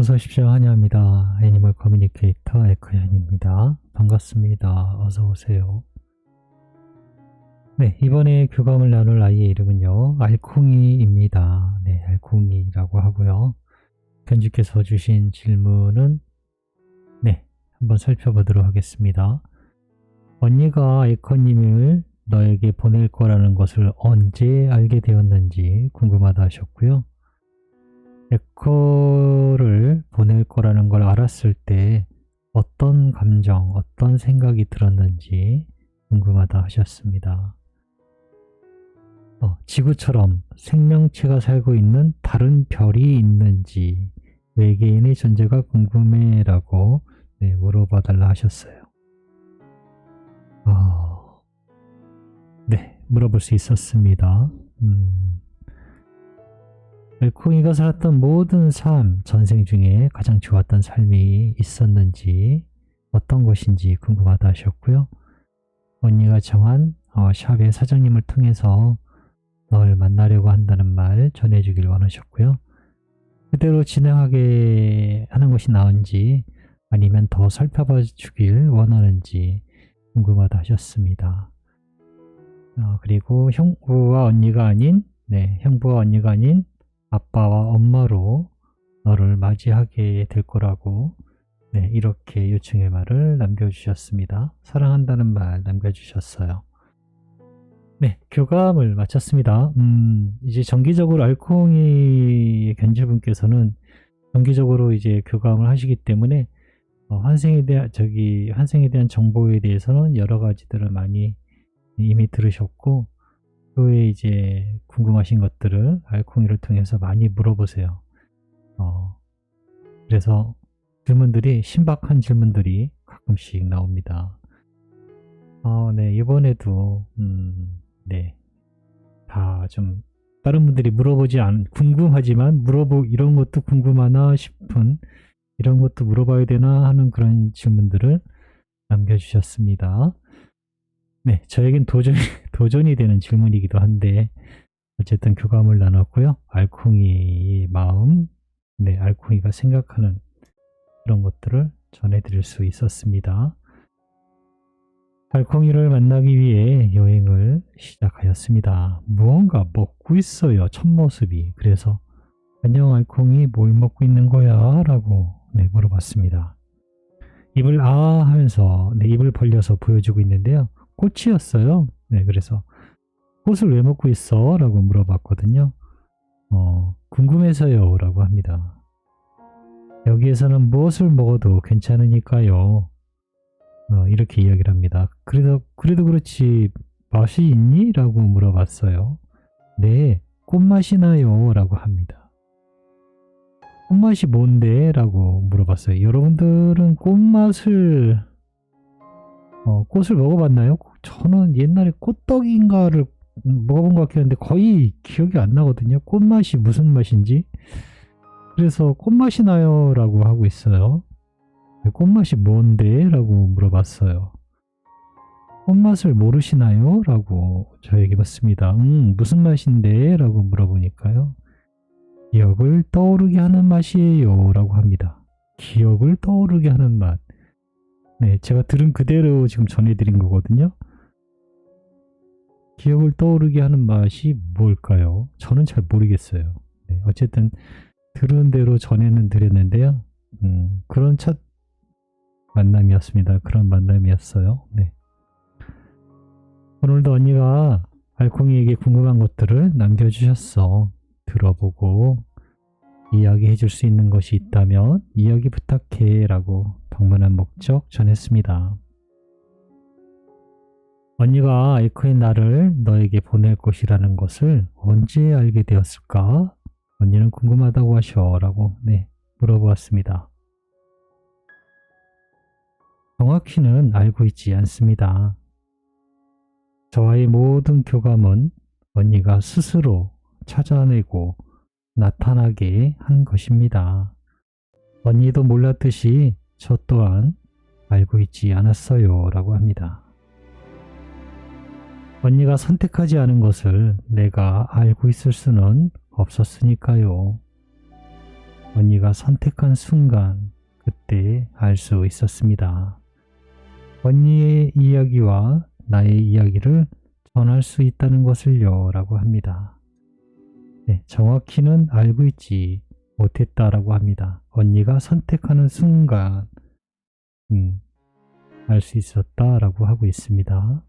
어서 오십시오. 환영합니다. 애니멀 커뮤니케이터 에크현입니다. 반갑습니다. 어서 오세요. 네, 이번에 교감을 나눌 아이의 이름은요, 알콩이입니다. 네, 알콩이라고 하고요. 편집께서 주신 질문은 네, 한번 살펴보도록 하겠습니다. 언니가 에커님을 너에게 보낼 거라는 것을 언제 알게 되었는지 궁금하다 하셨고요. 에커를 보낼 거라는 걸 알았을 때 어떤 감정, 어떤 생각이 들었는지 궁금하다 하셨습니다. 지구처럼 생명체가 살고 있는 다른 별이 있는지 외계인의 존재가 궁금해라고 물어봐달라 하셨어요. 네, 물어볼 수 있었습니다. 알콩이가 살았던 모든 삶, 전생 중에 가장 좋았던 삶이 있었는지 어떤 것인지 궁금하다 하셨고요. 언니가 정한 샵의 사장님을 통해서 널 만나려고 한다는 말 전해주길 원하셨고요. 그대로 진행하게 하는 것이 나은지 아니면 더 살펴봐 주길 원하는지 궁금하다 하셨습니다. 그리고 형부와 언니가 아닌 아빠와 엄마로 너를 맞이하게 될 거라고 이렇게 요청의 말을 남겨주셨습니다. 사랑한다는 말 남겨주셨어요. 네, 교감을 마쳤습니다. 이제 정기적으로 알콩이 견주분께서는 정기적으로 이제 교감을 하시기 때문에 환생에 대한 정보에 대해서는 여러 가지들을 많이 이미 들으셨고, 그 외에 이제 궁금하신 것들을 알콩이를 통해서 많이 물어보세요. 그래서 신박한 질문들이 가끔씩 나옵니다. 네, 이번에도 다 좀 다른 분들이 궁금하지만 이런 것도 궁금하나 싶은, 이런 것도 물어봐야 되나 하는 그런 질문들을 남겨주셨습니다. 네, 저에겐 도전이 되는 질문이기도 한데 어쨌든 교감을 나눴고요. 알콩이의 마음, 알콩이가 생각하는 그런 것들을 전해드릴 수 있었습니다. 알콩이를 만나기 위해 여행을 시작하였습니다. 무언가 먹고 있어요. 첫 모습이. 그래서 안녕 알콩이, 뭘 먹고 있는 거야? 라고 물어봤습니다. 입을 하면서 입을 벌려서 보여주고 있는데요. 꽃이었어요. 그래서 꽃을 왜 먹고 있어? 라고 물어봤거든요. 궁금해서요 라고 합니다. 여기에서는 무엇을 먹어도 괜찮으니까요. 이렇게 이야기를 합니다. 그래도 그렇지 맛이 있니? 라고 물어봤어요. 네, 꽃맛이 나요 라고 합니다. 꽃맛이 뭔데? 라고 물어봤어요. 여러분들은 꽃을 먹어봤나요? 저는 옛날에 꽃떡인가를 먹어본 것 같긴 한데 거의 기억이 안 나거든요. 꽃맛이 무슨 맛인지. 그래서 꽃맛이 나요 라고 하고 있어요. 꽃맛이 뭔데? 라고 물어봤어요. 꽃맛을 모르시나요? 라고 저에게 묻습니다. 무슨 맛인데? 라고 물어보니까요. 기억을 떠오르게 하는 맛이에요 라고 합니다. 기억을 떠오르게 하는 맛. 네, 제가 들은 그대로 지금 전해드린 거거든요. 기억을 떠오르게 하는 맛이 뭘까요? 저는 잘 모르겠어요. 어쨌든 들은 대로 전해는 드렸는데요. 그런 첫 만남이었습니다. 그런 만남이었어요. 오늘도 언니가 알콩이에게 궁금한 것들을 남겨주셨어. 들어보고 이야기해 줄 수 있는 것이 있다면 이야기 부탁해 라고 방문한 목적 전했습니다. 언니가 에커인 나를 너에게 보낼 것이라는 것을 언제 알게 되었을까? 언니는 궁금하다고 하셔 라고 물어보았습니다. 정확히는 알고 있지 않습니다. 저와의 모든 교감은 언니가 스스로 찾아내고 나타나게 한 것입니다. 언니도 몰랐듯이 저 또한 알고 있지 않았어요 라고 합니다. 언니가 선택하지 않은 것을 내가 알고 있을 수는 없었으니까요. 언니가 선택한 순간 그때 알 수 있었습니다. 언니의 이야기와 나의 이야기를 전할 수 있다는 것을요 라고 합니다. 네, 정확히는 알고 있지 못했다라고 합니다. 언니가 선택하는 순간 알 수 있었다라고 하고 있습니다.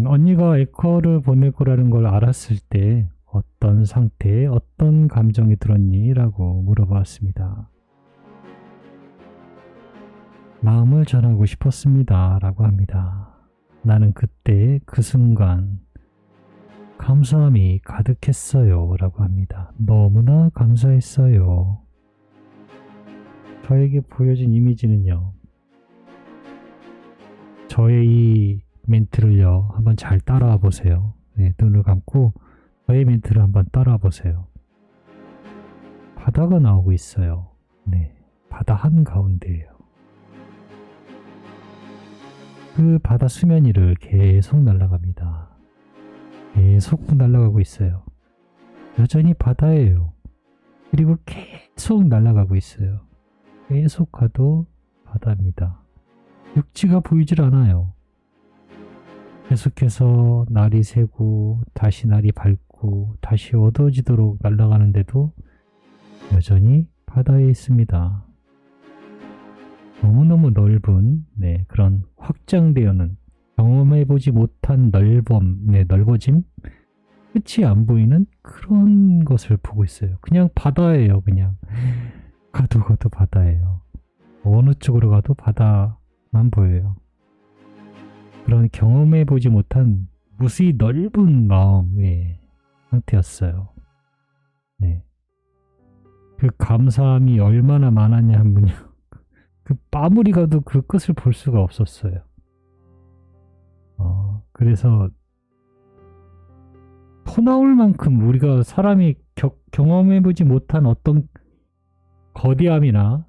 언니가 에코를 보낼 거라는 걸 알았을 때 어떤 상태에 어떤 감정이 들었니? 라고 물어봤습니다. 마음을 전하고 싶었습니다. 라고 합니다. 나는 그때 그 순간 감사함이 가득했어요. 라고 합니다. 너무나 감사했어요. 저에게 보여진 이미지는요. 저의 이 멘트를요. 한번 잘 따라와 보세요. 네, 눈을 감고 저의 멘트를 한번 따라와 보세요. 바다가 나오고 있어요. 네, 바다 한가운데예요. 그 바다 수면 위를 계속 날아갑니다. 계속 날아가고 있어요. 여전히 바다예요. 그리고 계속 날아가고 있어요. 계속 가도 바다입니다. 육지가 보이질 않아요. 계속해서 날이 새고 다시 날이 밝고 다시 어두워지도록 날아가는데도 여전히 바다에 있습니다. 너무너무 넓은 그런 확장되어는 경험해보지 못한 넓어짐? 끝이 안 보이는 그런 것을 보고 있어요. 그냥 바다예요. 그냥 가도 바다예요. 어느 쪽으로 가도 바다만 보여요. 그런 경험해보지 못한 무수히 넓은 마음의 상태였어요. 네. 그 감사함이 얼마나 많았냐 하면요. 그 아무리 가도 그 끝을 볼 수가 없었어요. 그래서 토 나올 만큼 우리가 사람이 경험해보지 못한 어떤 거대함이나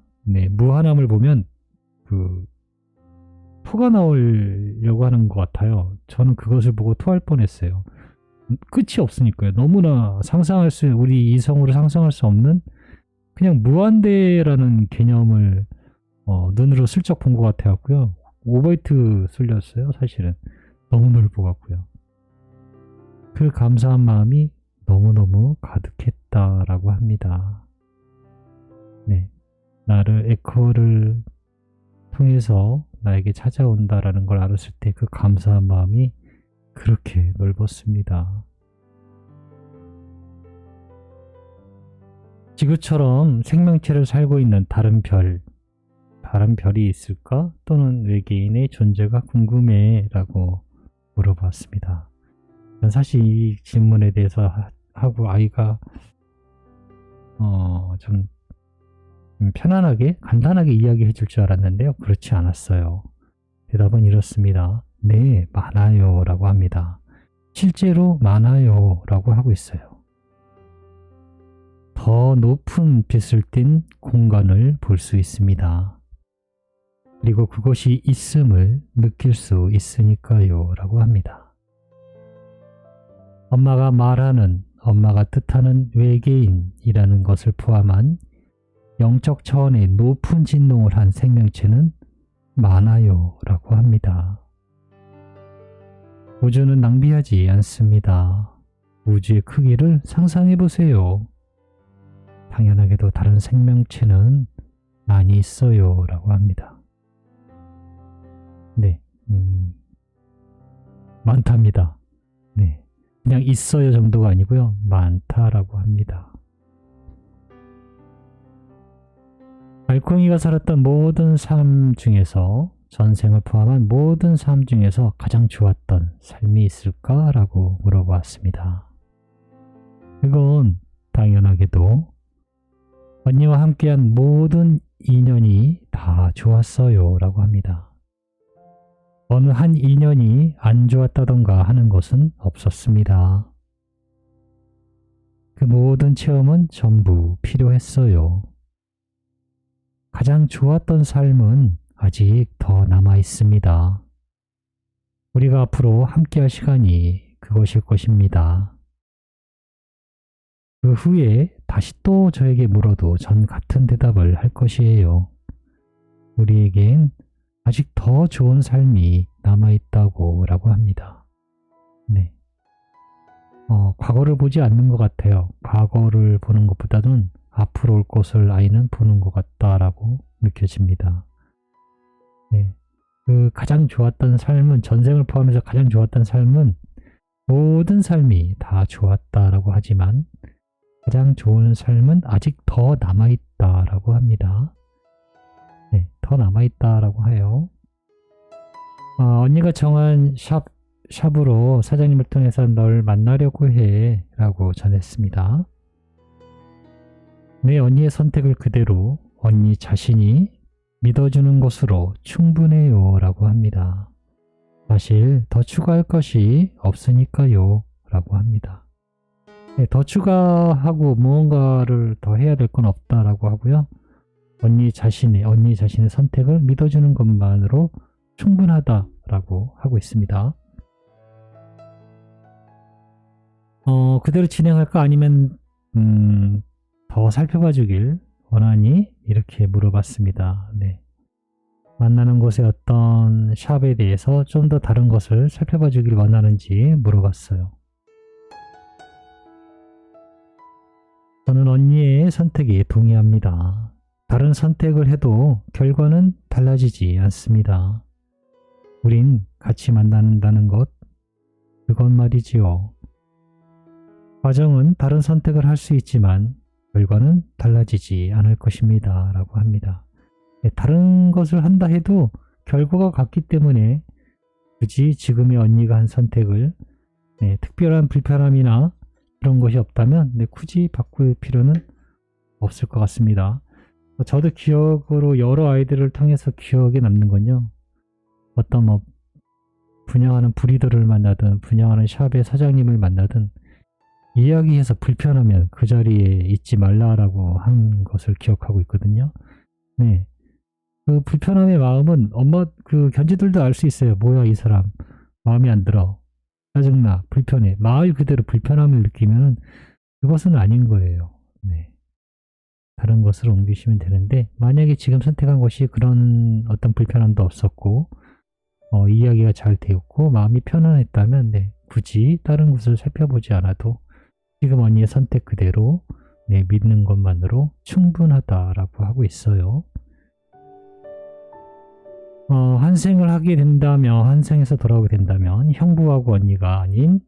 무한함을 보면 그 토가 나오려고 하는 것 같아요. 저는 그것을 보고 토할 뻔했어요. 끝이 없으니까요. 너무나 우리 이성으로 상상할 수 없는 그냥 무한대라는 개념을 눈으로 슬쩍 본 것 같아갖고요. 오버히트 쏠렸어요. 사실은 너무 넓어갖고요. 그 감사한 마음이 너무너무 가득했다라고 합니다. 네, 나를 에코를 통해서 나에게 찾아온다라는 걸 알았을 때 그 감사한 마음이 그렇게 넓었습니다. 지구처럼 생명체를 살고 있는 다른 별이 있을까? 또는 외계인의 존재가 궁금해 라고 물어봤습니다. 사실 이 질문에 대해서 하고 아이가 좀 편안하게 간단하게 이야기해 줄 줄 알았는데요. 그렇지 않았어요. 대답은 이렇습니다. 네, 많아요 라고 합니다. 실제로 많아요 라고 하고 있어요. 더 높은 빛을 띤 공간을 볼 수 있습니다. 그리고 그것이 있음을 느낄 수 있으니까요 라고 합니다. 엄마가 뜻하는 외계인이라는 것을 포함한 영적 차원의 높은 진동을 한 생명체는 많아요 라고 합니다. 우주는 낭비하지 않습니다. 우주의 크기를 상상해 보세요. 당연하게도 다른 생명체는 많이 있어요 라고 합니다. 네, 많답니다. 네, 그냥 있어요 정도가 아니고요. 많다라고 합니다. 알콩이가 살았던 모든 삶 중에서 전생을 포함한 모든 삶 중에서 가장 좋았던 삶이 있을까라고 물어보았습니다. 그건 당연하게도 언니와 함께한 모든 인연이 다 좋았어요 라고 합니다. 어느 한 인연이 안 좋았다던가 하는 것은 없었습니다. 그 모든 체험은 전부 필요했어요. 가장 좋았던 삶은 아직 더 남아 있습니다. 우리가 앞으로 함께할 시간이 그것일 것입니다. 그 후에 다시 또 저에게 물어도 전 같은 대답을 할 것이에요. 우리에겐 아직 더 좋은 삶이 남아있다고 라고 합니다. 네. 과거를 보지 않는 것 같아요. 과거를 보는 것보다는 앞으로 올 것을 아이는 보는 것 같다라고 느껴집니다. 네. 그 가장 좋았던 삶은, 전생을 포함해서 가장 좋았던 삶은 모든 삶이 다 좋았다라고 하지만 가장 좋은 삶은 아직 더 남아있다라고 합니다. 네, 더 남아있다라고 해요. 언니가 정한 샵으로 사장님을 통해서 널 만나려고 해 라고 전했습니다. 내 언니의 선택을 그대로 언니 자신이 믿어주는 것으로 충분해요 라고 합니다. 사실 더 추가할 것이 없으니까요 라고 합니다. 네, 더 추가하고 무언가를 더 해야 될 건 없다라고 하고요. 언니 자신의 선택을 믿어주는 것만으로 충분하다라고 하고 있습니다. 그대로 진행할까 아니면 더 살펴봐 주길 원하니? 이렇게 물어봤습니다. 네. 만나는 곳의 어떤 샵에 대해서 좀 더 다른 것을 살펴봐 주길 원하는지 물어봤어요. 저는 언니의 선택에 동의합니다. 다른 선택을 해도 결과는 달라지지 않습니다. 우린 같이 만난다는 것, 그건 말이지요. 과정은 다른 선택을 할 수 있지만 결과는 달라지지 않을 것입니다. 라고 합니다. 네, 다른 것을 한다 해도 결과가 같기 때문에 굳이 지금의 언니가 한 선택을 특별한 불편함이나 그런 것이 없다면 굳이 바꿀 필요는 없을 것 같습니다. 저도 기억으로 여러 아이들을 통해서 기억에 남는 건요. 어떤 분양하는 브리더를 만나든 분양하는 샵의 사장님을 만나든 이야기해서 불편하면 그 자리에 있지 말라라고 한 것을 기억하고 있거든요. 네. 그 불편함의 마음은 엄마 그 견지들도 알 수 있어요. 뭐야 이 사람 마음에 안 들어. 짜증나. 불편해. 말 그대로 불편함을 느끼면 그것은 아닌 거예요. 네. 다른 것으로 옮기시면 되는데 만약에 지금 선택한 것이 그런 어떤 불편함도 없었고 이야기가 잘 되었고 마음이 편안했다면 굳이 다른 것을 살펴보지 않아도 지금 언니의 선택 그대로 믿는 것만으로 충분하다라고 하고 있어요. 환생을 하게 된다면, 환생에서 돌아오게 된다면 형부하고 언니가 아닌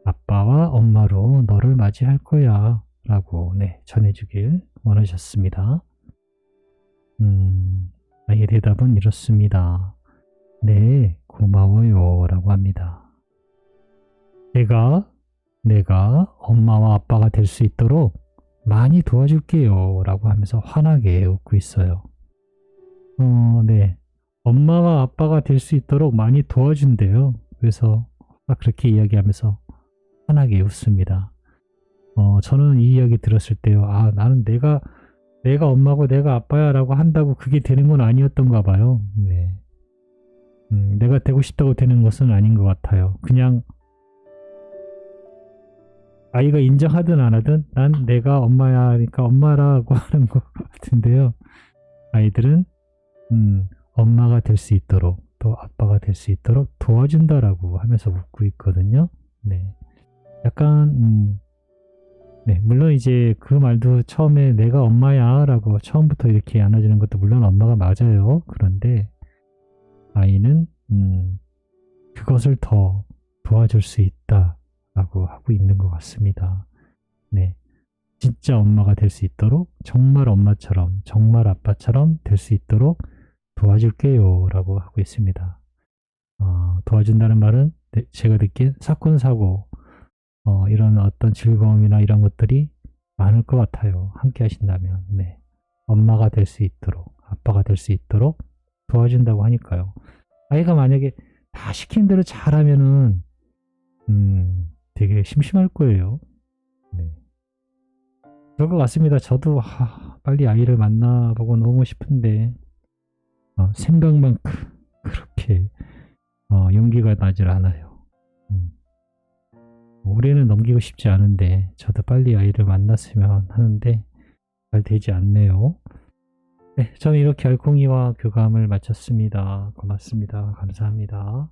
아빠와 엄마로 너를 맞이할 거야 라고 전해주길 원하셨습니다. 아이의 대답은 이렇습니다. 네, 고마워요 라고 합니다. 내가 엄마와 아빠가 될 수 있도록 많이 도와줄게요 라고 하면서 환하게 웃고 있어요. 네. 엄마와 아빠가 될 수 있도록 많이 도와준대요. 그래서 그렇게 이야기하면서 환하게 웃습니다. 저는 이 이야기 들었을 때요. 나는 내가 엄마고 내가 아빠야 라고 한다고 그게 되는 건 아니었던가 봐요. 네. 내가 되고 싶다고 되는 것은 아닌 것 같아요. 그냥 아이가 인정하든 안 하든 난 내가 엄마야 하니까 엄마라고 하는 것 같은데요. 아이들은 엄마가 될 수 있도록 또 아빠가 될 수 있도록 도와준다라고 하면서 웃고 있거든요. 네. 약간 물론 이제 그 말도 처음에 내가 엄마야 라고 처음부터 이렇게 안아주는 것도 물론 엄마가 맞아요. 그런데 아이는 그것을 더 도와줄 수 있다 라고 하고 있는 것 같습니다. 네. 진짜 엄마가 될 수 있도록 정말 엄마처럼 정말 아빠처럼 될 수 있도록 도와줄게요 라고 하고 있습니다. 도와준다는 말은 제가 느낀 사건 사고 이런 어떤 즐거움이나 이런 것들이 많을 것 같아요. 함께 하신다면 엄마가 될 수 있도록 아빠가 될 수 있도록 도와준다고 하니까요. 아이가 만약에 다 시킨 대로 잘하면은 되게 심심할 거예요. 네. 그럴 것 같습니다. 저도 빨리 아이를 만나보고 너무 싶은데 생각만큼 그렇게 용기가 나질 않아요. 올해는 넘기고 싶지 않은데 저도 빨리 아이를 만났으면 하는데 잘 되지 않네요. 네, 저는 이렇게 알콩이와 교감을 마쳤습니다. 고맙습니다. 감사합니다.